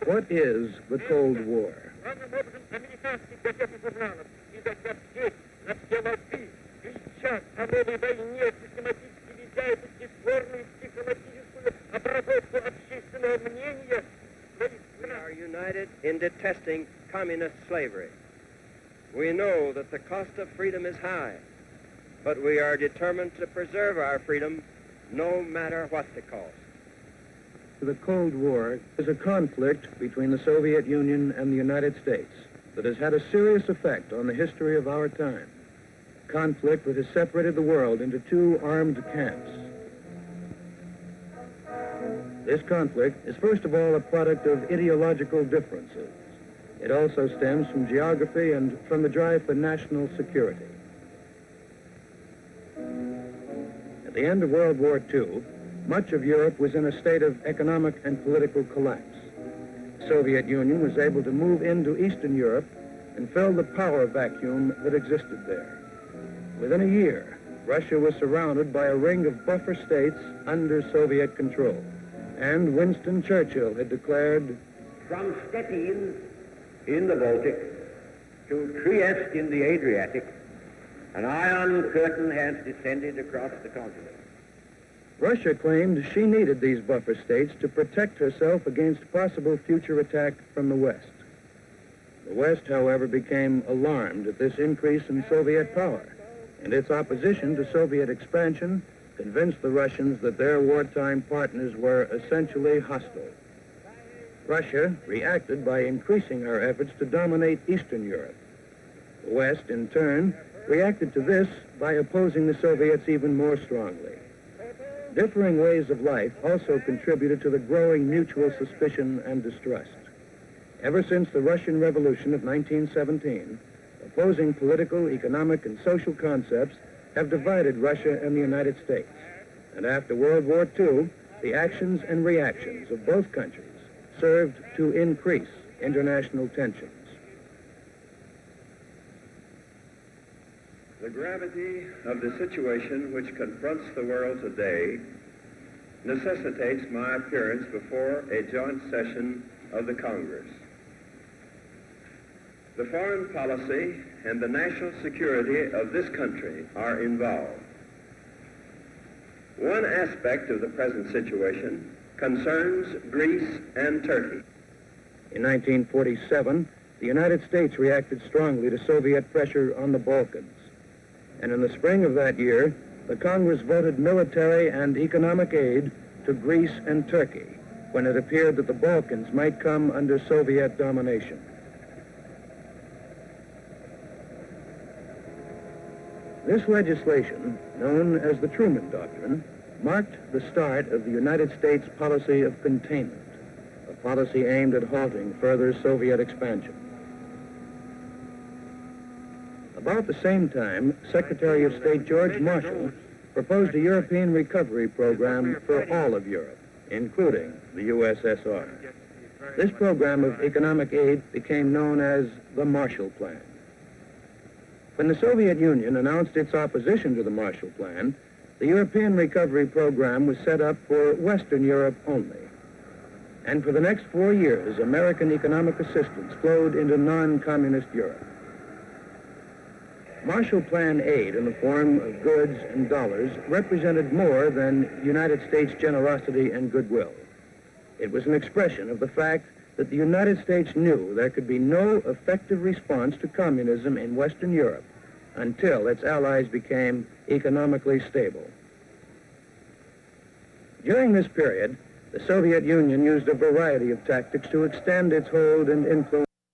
What is the Cold War? We are united in detesting communist slavery. We know that the cost of freedom is high, but we are determined to preserve our freedom no matter what the cost. The Cold War is a conflict between the Soviet Union and the United States that has had a serious effect on the history of our time. A conflict that has separated the world into two armed camps. This conflict is first of all a product of ideological differences. It also stems from geography and from the drive for national security. At the end of World War II, much of Europe was in a state of economic and political collapse. The Soviet Union was able to move into Eastern Europe and fill the power vacuum that existed there. Within a year, Russia was surrounded by a ring of buffer states under Soviet control. And Winston Churchill had declared, "From Stettin in the Baltic to Trieste in the Adriatic, an iron curtain has descended across the continent." Russia claimed she needed these buffer states to protect herself against possible future attack from the West. The West, however, became alarmed at this increase in Soviet power, and its opposition to Soviet expansion convinced the Russians that their wartime partners were essentially hostile. Russia reacted by increasing her efforts to dominate Eastern Europe. The West, in turn, reacted to this by opposing the Soviets even more strongly. Differing ways of life also contributed to the growing mutual suspicion and distrust. Ever since the Russian Revolution of 1917, opposing political, economic, and social concepts have divided Russia and the United States. And after World War II, the actions and reactions of both countries served to increase international tensions. The gravity of the situation which confronts the world today necessitates my appearance before a joint session of the Congress. The foreign policy and the national security of this country are involved. One aspect of the present situation concerns Greece and Turkey. In 1947, the United States reacted strongly to Soviet pressure on the Balkans. And in the spring of that year, the Congress voted military and economic aid to Greece and Turkey when it appeared that the Balkans might come under Soviet domination. This legislation, known as the Truman Doctrine, marked the start of the United States policy of containment, a policy aimed at halting further Soviet expansion. About the same time, Secretary of State George Marshall proposed a European recovery program for all of Europe, including the USSR. This program of economic aid became known as the Marshall Plan. When the Soviet Union announced its opposition to the Marshall Plan, the European Recovery Program was set up for Western Europe only. And for the next 4 years, American economic assistance flowed into non-communist Europe. Marshall Plan aid in the form of goods and dollars represented more than United States generosity and goodwill. It was an expression of the fact that the United States knew there could be no effective response to communism in Western Europe until its allies became economically stable. During this period, the Soviet Union used a variety of tactics to extend its hold and influence